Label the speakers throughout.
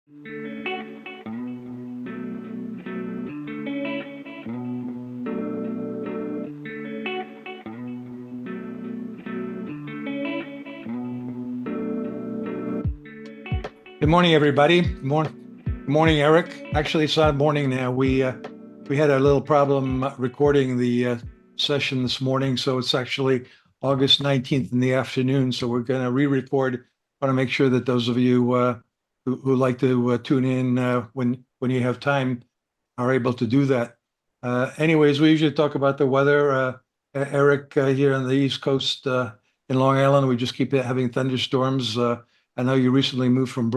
Speaker 1: Good morning, everybody. Morning, Eric. Actually, it's not morning now. We had a little problem recording the session this morning, so it's actually August 19th in the afternoon. So we're going to re-record. Want to make sure that those of you who like to tune in when you have time are able to do that. Anyways, we usually talk about the weather. Eric, here on the East Coast in Long Island, we just keep having thunderstorms. I know you recently moved from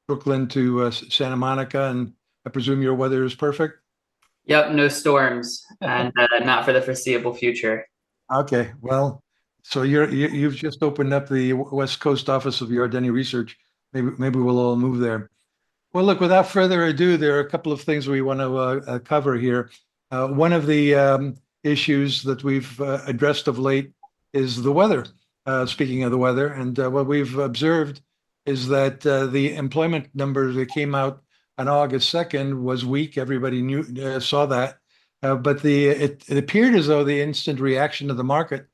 Speaker 1: Brooklyn to Santa Monica, and I presume your weather is perfect.
Speaker 2: Yep, no storms, and not for the foreseeable future.
Speaker 1: Okay, well, so you've just opened up the West Coast office of Yardeni Research. Maybe we'll all move there. Well, look, without further ado, there are a couple of things we want to cover here. One of the issues that we've addressed of late is the weather. Speaking of the weather, and what we've observed is that the employment numbers that came out on August 2nd was weak. Everybody saw that. But it appeared as though the instant reaction of the market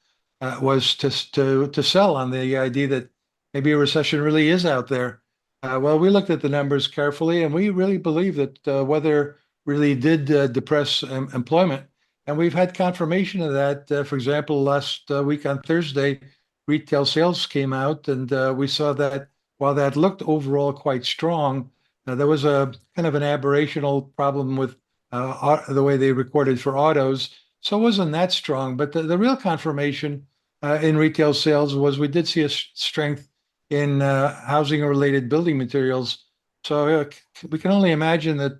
Speaker 1: was to sell on the idea that maybe a recession really is out there. Well, we looked at the numbers carefully, and we really believe that weather really did depress employment. And we've had confirmation of that. For example, last week on Thursday, retail sales came out, and we saw that while that looked overall quite strong, there was a kind of an aberrational problem with the way they recorded for autos. So it wasn't that strong. But the real confirmation in retail sales was we did see a strength in housing-related building materials. So we can only imagine that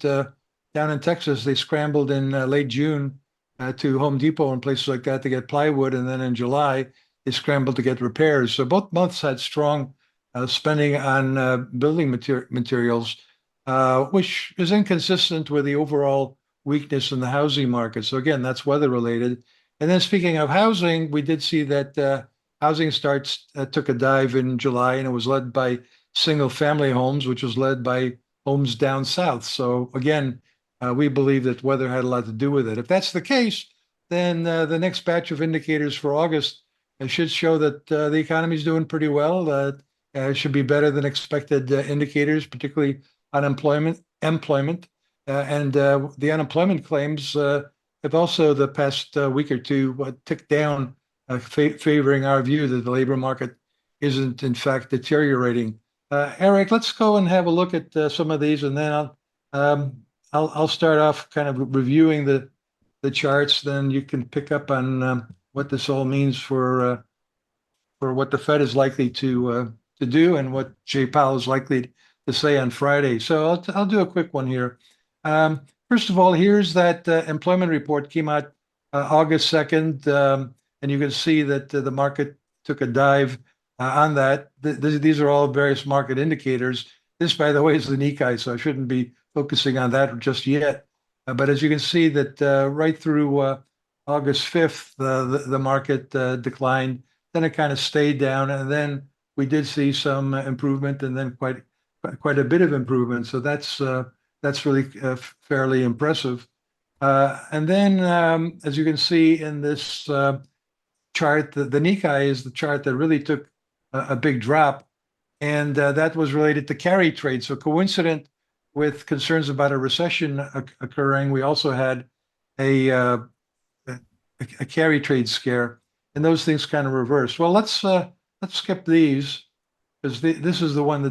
Speaker 1: down in Texas, they scrambled in late June to Home Depot and places like that to get plywood. And then in July, they scrambled to get repairs. So both months had strong spending on building materials, which is inconsistent with the overall weakness in the housing market. So again, that's weather related. And then speaking of housing, we did see that housing starts took a dive in July, and it was led by single family homes, which was led by homes down south. So again, we believe that weather had a lot to do with it. If that's the case, then the next batch of indicators for August should show that the economy is doing pretty well. It should be better than expected indicators, particularly employment, and the unemployment claims have also the past week or two ticked down, favoring our view that the labor market isn't in fact deteriorating. Eric, let's go and have a look at some of these, and then I'll start off kind of reviewing the charts. Then you can pick up on what this all means for what the Fed is likely to do and what Jay Powell is likely to say on Friday. So I'll do a quick one here. First of all, here's that employment report came out August 2nd, and you can see that the market took a dive on that. These are all various market indicators. This, by the way, is the Nikkei, so I shouldn't be focusing on that just yet. But as you can see that right through August 5th, the market declined. Then it kind of stayed down, and then we did see some improvement, and then quite a bit of improvement. So that's really fairly impressive. And then, as you can see in this chart, the Nikkei is the chart that really took a big drop, and that was related to carry trade. So coincident with concerns about a recession occurring, we also had a carry trade scare, and those things kind of reverse. Well, let's skip these because this is the one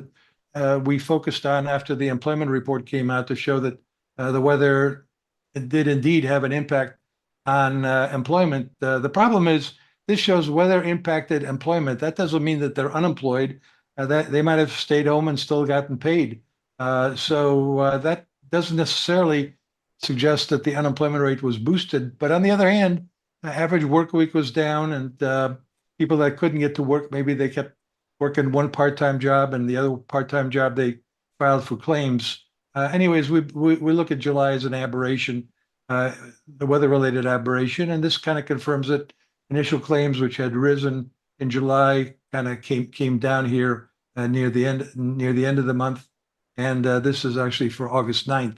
Speaker 1: that we focused on after the employment report came out to show that the weather did indeed have an impact on employment. The problem is this shows weather impacted employment. That doesn't mean that they're unemployed. That they might have stayed home and still gotten paid. So that doesn't necessarily suggest that the unemployment rate was boosted. But on the other hand, average work week was down, and people that couldn't get to work, maybe they kept working one part-time job, and the other part-time job they filed for claims. Anyways, we look at July as an aberration, the weather-related aberration, and this kind of confirms it. Initial claims, which had risen in July, kind of came down here near the end of the month, And this is actually for August 9th,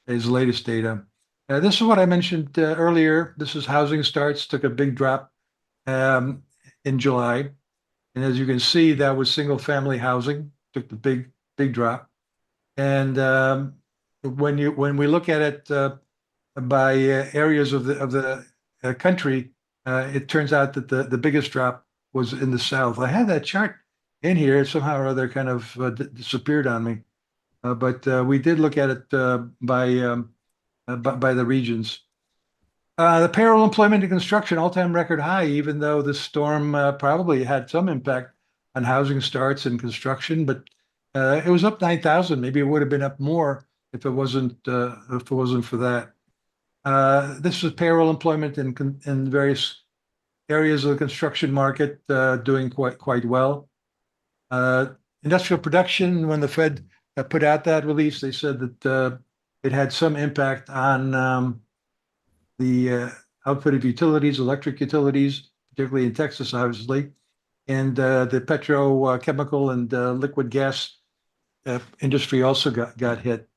Speaker 1: is the latest data. This is what I mentioned earlier. This is housing starts, took a big drop in July. And as you can see, that was single family housing, took the big drop. And when we look at it by areas of the country, it turns out that the biggest drop was in the South. I had that chart in here, somehow or other kind of disappeared on me. But we did look at it by the regions. The payroll employment and construction all-time record high, even though the storm probably had some impact on housing starts and construction, but it was up 9,000. Maybe it would have been up more if it wasn't for that. This was payroll employment in various areas of the construction market doing quite well. Industrial production, when the Fed put out that release, they said that it had some impact on the output of utilities, electric utilities, particularly in Texas, obviously, and the petrochemical and liquid gas industry also got hit.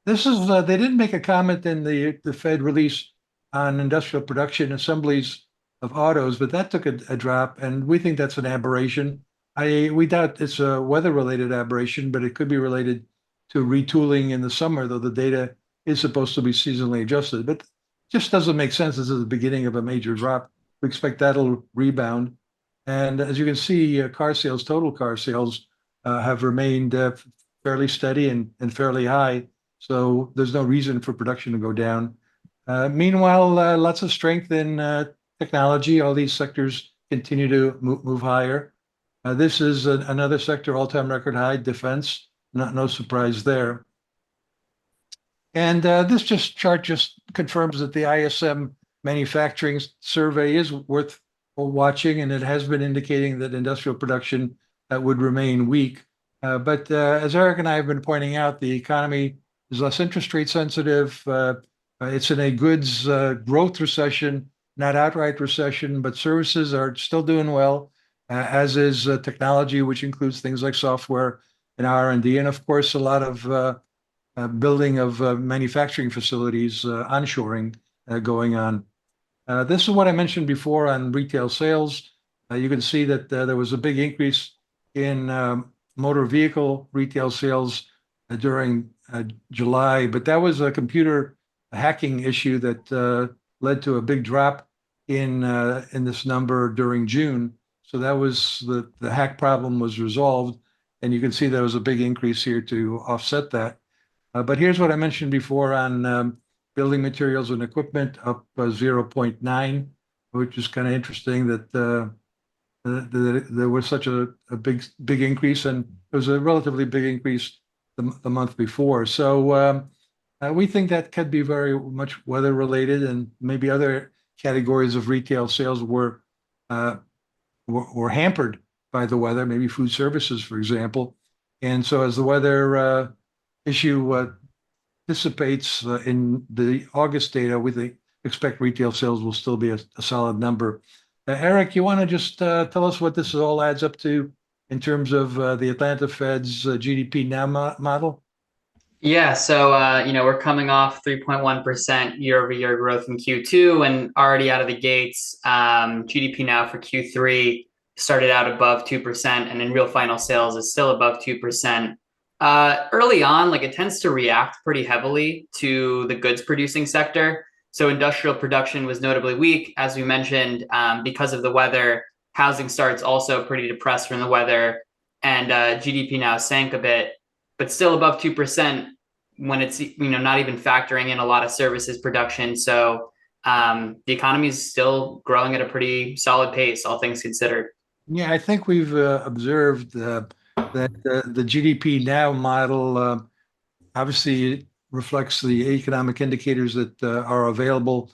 Speaker 1: This is they didn't make a comment in the Fed release on industrial production assemblies of autos, but that took a drop, and we think that's an aberration. We doubt it's a weather-related aberration, but it could be related to retooling in the summer, though the data is supposed to be seasonally adjusted. But it just doesn't make sense. This is the beginning of a major drop. We expect that'll rebound. And as you can see, car sales, total car sales, have remained fairly steady and fairly high. So there's no reason for production to go down. Meanwhile, lots of strength in technology. All these sectors continue to move higher. This is another sector, all-time record high, defense. No surprise there. And this chart just confirms that the ISM Manufacturing survey is worth watching, and it has been indicating that industrial production would remain weak. But as Eric and I have been pointing out, the economy is less interest rate sensitive. It's in a goods growth recession, not outright recession, but services are still doing well, as is technology, which includes things like software and R&D, and of course, a lot of building of manufacturing facilities, onshoring going on. This is what I mentioned before on retail sales. You can see that there was a big increase in motor vehicle retail sales during July, but that was a computer hacking issue that led to a big drop in this number during June. So that was the hack problem was resolved, and you can see there was a big increase here to offset that. But here's what I mentioned before on building materials and equipment up 0.9, which is kind of interesting that there was such a big increase, and it was a relatively big increase the month before. So we think that could be very much weather related, and maybe other categories of retail sales were hampered by the weather, maybe food services, for example. And so as the weather issue dissipates in the August data, we expect retail sales will still be a solid number. Eric, you want to just tell us what this all adds up to in terms of the Atlanta Fed's GDP Now model?
Speaker 2: Yeah, so we're coming off 3.1% year-over-year growth in Q2, and already out of the gates, GDP Now for Q3 started out above 2%, and in real final sales is still above 2%. Early on, it tends to react pretty heavily to the goods producing sector. So industrial production was notably weak, as we mentioned, because of the weather. Housing starts also pretty depressed from the weather, and GDP Now sank a bit, but still above 2% when it's not even factoring in a lot of services production. So the economy is still growing at a pretty solid pace, all things considered.
Speaker 1: Yeah, I think we've observed that the GDP Now model obviously reflects the economic indicators that are available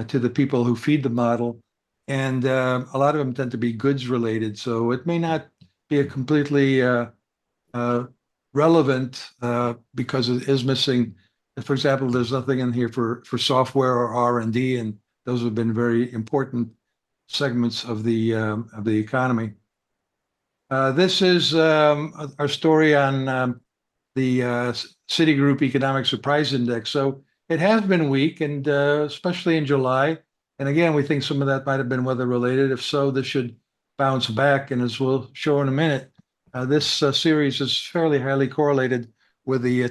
Speaker 1: to the people who feed the model. And a lot of them tend to be goods related. So it may not be a completely relevant because it is missing. For example, there's nothing in here for software or R&D, and those have been very important segments of the economy. This is our story on the Citigroup Economic Surprise Index. So it has been weak, and especially in July. And again, we think some of that might have been weather related. If so, this should bounce back. And as we'll show in a minute, this series is fairly highly correlated with the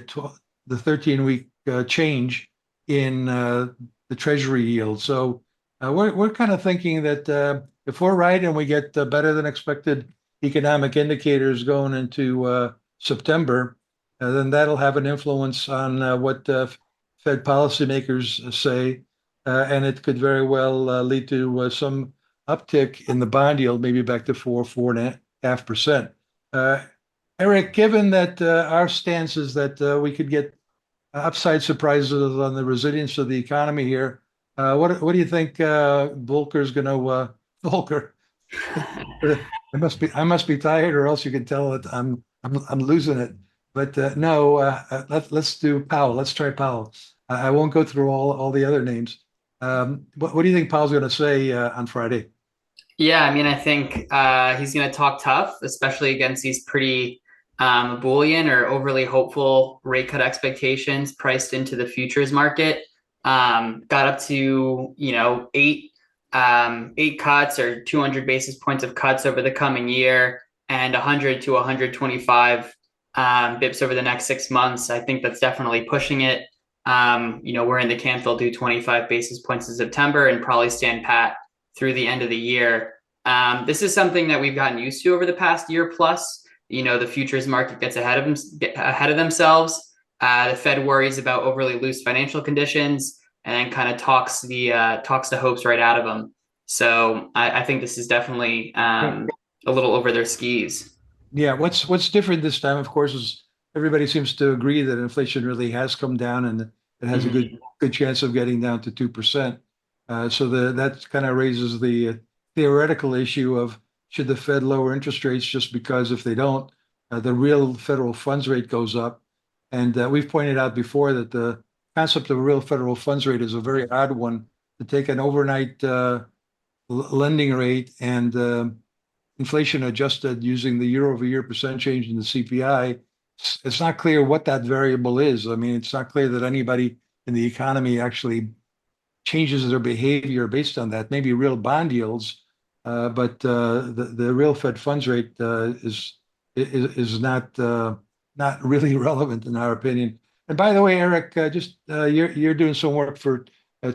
Speaker 1: 13-week change in the Treasury yield. So we're kind of thinking that if we're right and we get better than expected economic indicators going into September, then that'll have an influence on what Fed policymakers say, and it could very well lead to some uptick in the bond yield, maybe back to 4.5%. Eric, given that our stance is that we could get upside surprises on the resilience of the economy here, what do you think Volcker's going to Volcker? I must be tired, or else you can tell that I'm losing it. But no, let's do Powell. Let's try Powell. I won't go through all the other names. What do you think Powell's going to say on Friday?
Speaker 2: Yeah, I mean, I think he's going to talk tough, especially against these pretty Boolean or overly hopeful rate cut expectations priced into the futures market. Got up to, eight cuts or 200 basis points of cuts over the coming year and 100 to 125 bips over the next 6 months. I think that's definitely pushing it. We're in the camp they'll do 25 basis points in September and probably stand pat through the end of the year. This is something that we've gotten used to over the past year plus. The futures market gets ahead of themselves. The Fed worries about overly loose financial conditions and then kind of talks the hopes right out of them. So I think this is definitely a little over their skis.
Speaker 1: Yeah, what's different this time, of course, is everybody seems to agree that inflation really has come down and it has a
Speaker 2: Mhm.
Speaker 1: good chance of getting down to 2%. So that kind of raises the theoretical issue of should the Fed lower interest rates just because if they don't, the real federal funds rate goes up. And we've pointed out before that the concept of a real federal funds rate is a very odd one to take an overnight lending rate and inflation adjusted using the year-over-year percent change in the CPI. It's not clear what that variable is. I mean, it's not clear that anybody in the economy actually changes their behavior based on that. Maybe real bond yields, but the real Fed funds rate is not really relevant in our opinion. And by the way, Eric, just you're doing some work for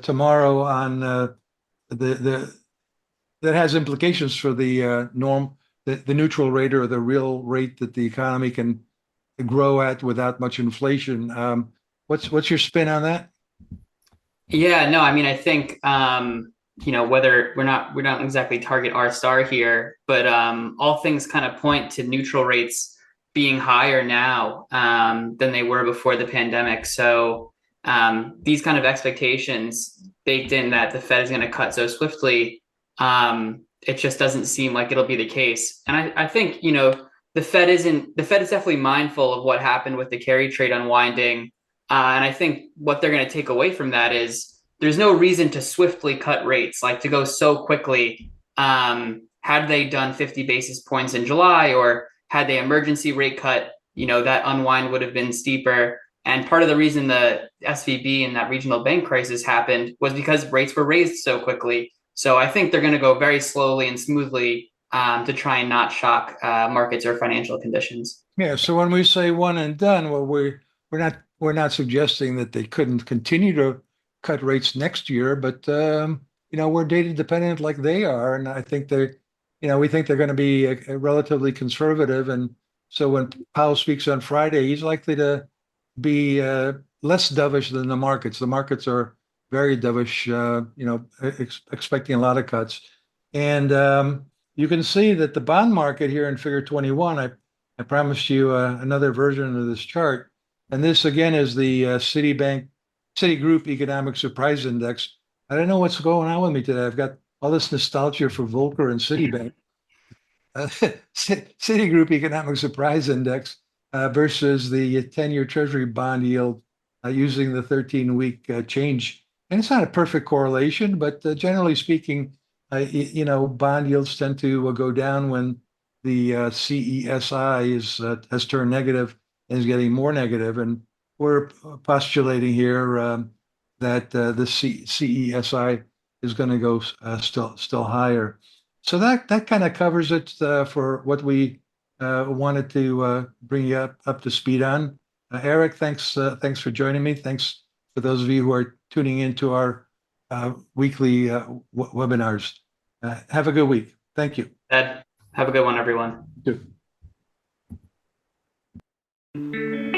Speaker 1: tomorrow on the that has implications for the the neutral rate or the real rate that the economy can grow at without much inflation. What's your spin on that?
Speaker 2: Yeah, no, I mean, I think whether we don't exactly target R star here, but all things kind of point to neutral rates being higher now than they were before the pandemic. So these kind of expectations baked in that the Fed is going to cut so swiftly, it just doesn't seem like it'll be the case. And I think, the Fed is definitely mindful of what happened with the carry trade unwinding. And I think what they're going to take away from that is there's no reason to swiftly cut rates, like to go so quickly. Had they done 50 basis points in July or had they emergency rate cut, that unwind would have been steeper. And part of the reason the SVB and that regional bank crisis happened was because rates were raised so quickly. So I think they're going to go very slowly and smoothly to try and not shock markets or financial conditions.
Speaker 1: Yeah, so when we say one and done, well, we're not suggesting that they couldn't continue to cut rates next year, but we're data dependent like they are, and I think we think they're going to be relatively conservative, and so when Powell speaks on Friday, he's likely to be less dovish than the markets. The markets are very dovish, expecting a lot of cuts, and you can see that the bond market here in Figure 21. I promised you another version of this chart. And this again is the Citigroup Economic Surprise Index. I don't know what's going on with me today. I've got all this nostalgia for Volcker and Citibank. Citigroup Economic Surprise Index versus the 10-year Treasury bond yield using the 13-week change. And it's not a perfect correlation, but generally speaking, bond yields tend to go down when the CESI has turned negative and is getting more negative, and we're postulating here that the CESI is going to go still higher. So that kind of covers it for what we wanted to bring you up to speed on. Eric, thanks for joining me. Thanks for those of you who are tuning into our weekly webinars. Have a good week. Thank you.
Speaker 2: Ed, have a good one, everyone.
Speaker 1: You too.